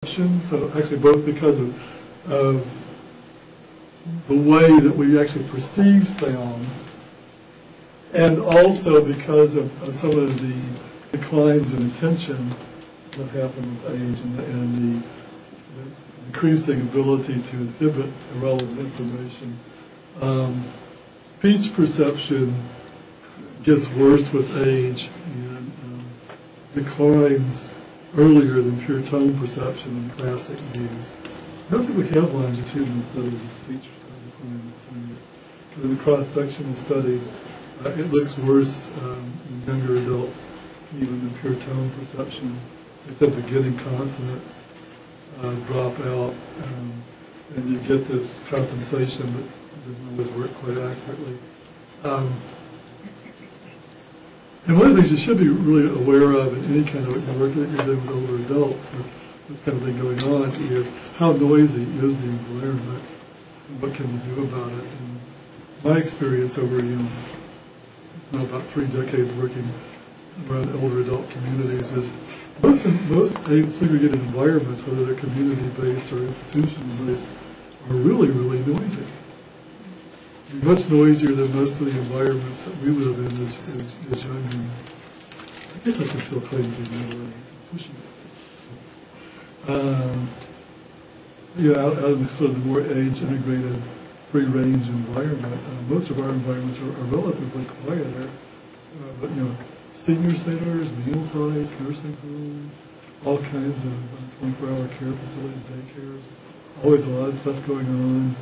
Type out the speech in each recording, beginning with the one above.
So actually both because of the way that we actually perceive sound, and also because of some of the declines in attention that happen with age and the increasing ability to inhibit irrelevant information. Speech perception gets worse with age and declines earlier than pure tone perception in classic views. I don't think we have longitudinal studies of speech decline. In the cross-sectional studies, it looks worse in younger adults even than pure tone perception. As I said, beginning consonants drop out, and you get this compensation, but it doesn't always work quite accurately. And one of the things you should be really aware of in any kind of work that you're doing with older adults, with this kind of thing going on, is how noisy is the environment, and what can you do about it. And my experience over, about 3 decades working around older adult communities is most segregated environments, whether they're community-based or institutional-based, are really, really noisy. Much noisier than most of the environments that we live in as young men. I guess I can still claim to be middle-aged and pushing it. Out in sort of the more age-integrated, free-range environment, most of our environments are relatively quieter. But senior centers, meal sites, nursing homes, all kinds of 24-hour care facilities, daycares, always a lot of stuff going on.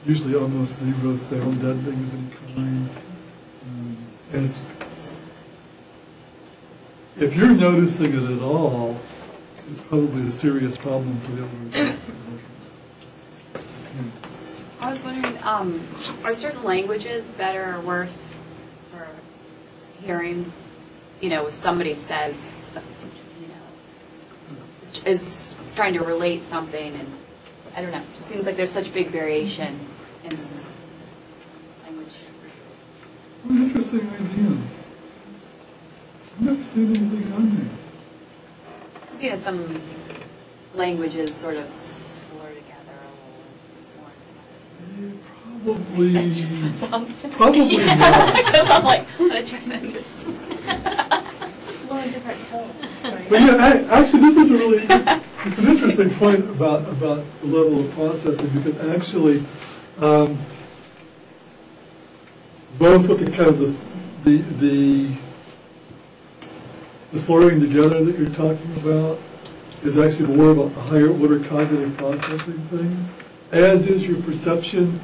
Usually almost zero sound deadening of any kind. And if you're noticing it at all, it's probably a serious problem for the older adults. I was wondering, are certain languages better or worse for hearing? If somebody says, is trying to relate something, and I don't know, it just seems like there's such big variation in language groups. What an interesting idea. I've never seen anything on there. Some languages sort of slur together a little more. Probably. That's just what sounds to me. Probably not. Because I'm trying to understand. Well, in different tones. Right? But actually, this is it's an interesting point about the level of processing, because actually, both with the kind of the slurring together that you're talking about is actually more about the higher order cognitive processing thing, as is your perception.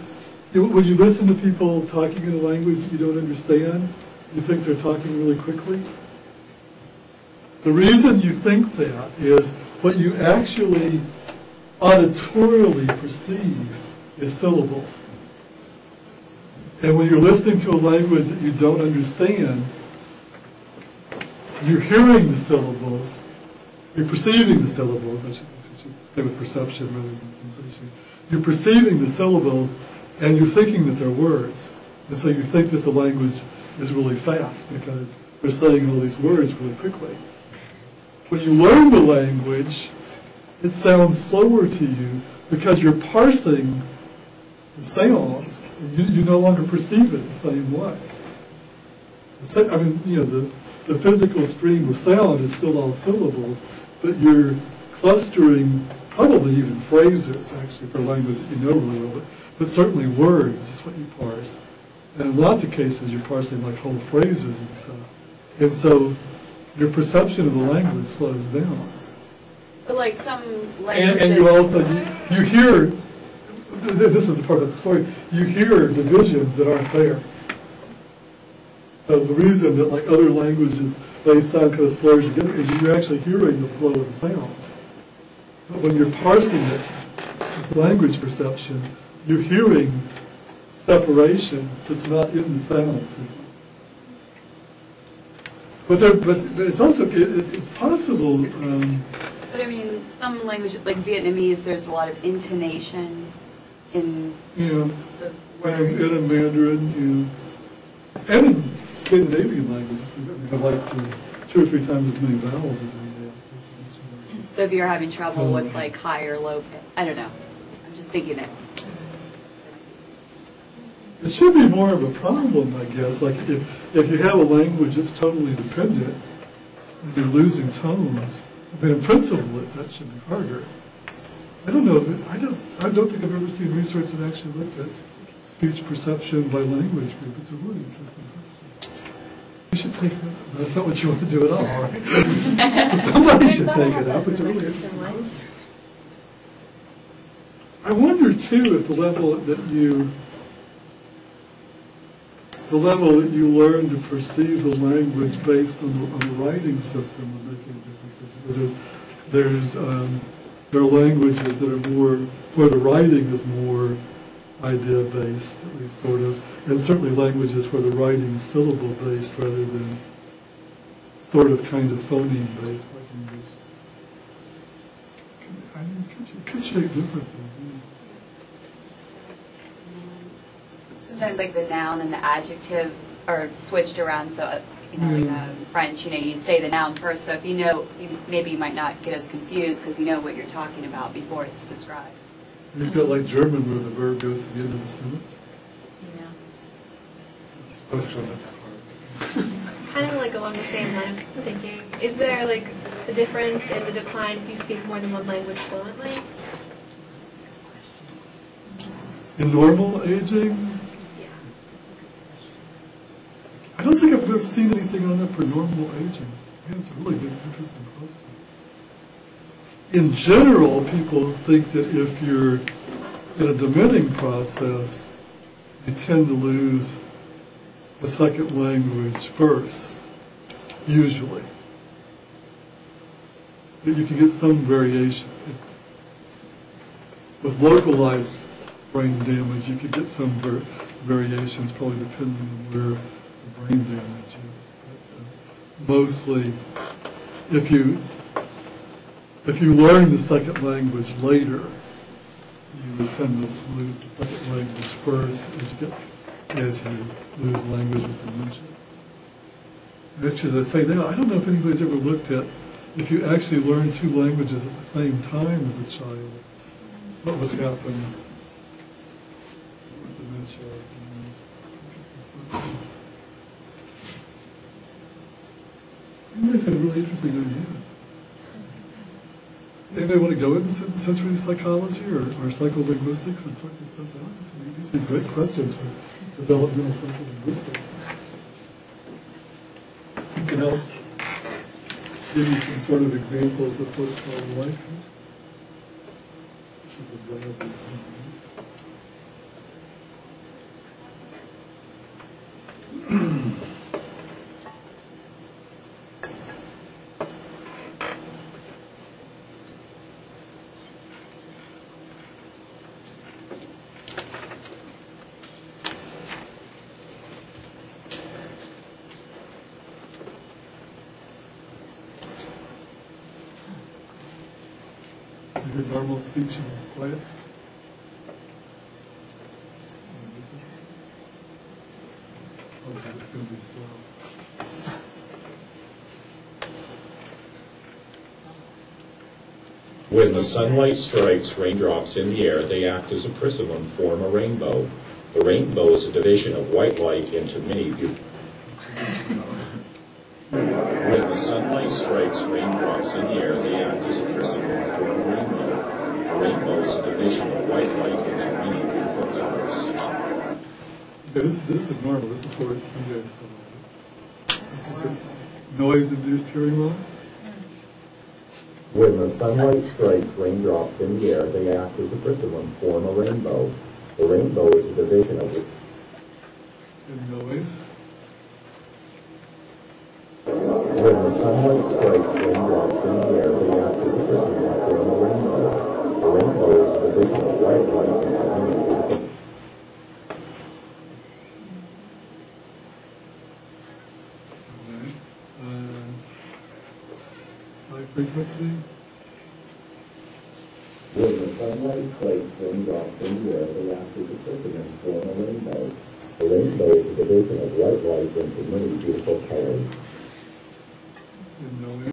When you listen to people talking in a language that you don't understand, you think they're talking really quickly. The reason you think that is what you actually auditorily perceive is syllables. And when you're listening to a language that you don't understand, you're hearing the syllables, you're perceiving the syllables. I should stay with perception rather than sensation. You're perceiving the syllables, and you're thinking that they're words. And so you think that the language is really fast because they're saying all these words really quickly. When you learn the language, it sounds slower to you because you're parsing the sound. You no longer perceive it the same way. The physical stream of sound is still all syllables, but you're clustering probably even phrases, actually, for language that you know really well, but certainly words is what you parse. And in lots of cases, you're parsing like whole phrases and stuff. And so your perception of the language slows down. But like some languages... And you also, you hear, this is the part of the story, you hear divisions that aren't there. So the reason that like other languages, they sound kind of slurs together is you're actually hearing the flow of the sound. But when you're parsing it with language perception, you're hearing separation that's not in the sounds. But it's also, it's possible. But I mean, some languages, like Vietnamese, there's a lot of intonation in the word. And in Mandarin, and in Scandinavian languages, we have like 2 or 3 times as many vowels as we have. So if you're having trouble with like high or low pitch, I don't know. I'm just thinking that. It should be more of a problem, I guess. Like if you have a language that's totally dependent, and you're losing tones, but in principle that should be harder. I don't know. I don't think I've ever seen research that actually looked at speech perception by language group. It's a really interesting question. You should take it up. That's not what you want to do at all, right? Somebody should take it up. It's a really interesting question. I wonder too if the level that you learn to perceive the language based on the writing system would make any differences, because there are languages that are more, where the writing is more idea-based, at least sort of, and certainly languages where the writing is syllable-based rather than sort of kind of phoneme-based, like English. I mean, it could shape differences. Yeah. Sometimes like the noun and the adjective are switched around, so like French, you say the noun first, so if maybe you might not get as confused because you know what you're talking about before it's described. You've got like German where the verb goes to the end of the sentence. Kind of like along the same line of thinking, is there like a difference in the decline if you speak more than one language fluently? In normal aging? I don't think I've ever seen anything on that for normal aging. Yeah, it's a really good, interesting question. In general, people think that if you're in a dementing process, you tend to lose the second language first, usually. But you can get some variation. With localized brain damage, you could get some variations, probably depending on where brain damage is. But, mostly, if you learn the second language later, you would tend to lose the second language first as you lose language with dementia. Actually, as I say now, I don't know if anybody's ever looked at if you actually learn two languages at the same time as a child, what would happen with dementia. You guys have really interesting ideas. Anybody want to go into sensory psychology or psycholinguistics and sort this stuff out? These are great questions for developmental psycholinguistics. Anything else? Give you some sort of examples of what it's all like. This is a bad example. Your normal speech and quiet. Okay, it's going to be slow. When the sunlight strikes raindrops in the air, they act as a prism and form a rainbow. The rainbow is a division of white light into many beautiful. When the sunlight strikes raindrops in the air, they act as a prism and form a rainbow. The rainbow is a division of white light into many beautiful colors. Okay, this is normal. This is where you guys is it noise-induced hearing loss? When the sunlight strikes raindrops in the air, they act as a prism and form a rainbow. The rainbow is a division of And noise? When the sunlight strikes raindrops in the air, they act as a prism and form a rainbow. The rainbow is a division of white light into many beautiful. High frequency? When the sunlight strikes raindrops in the air, they act as a prism and form a rainbow. The rainbow is a division of white light into many beautiful colors. And noise?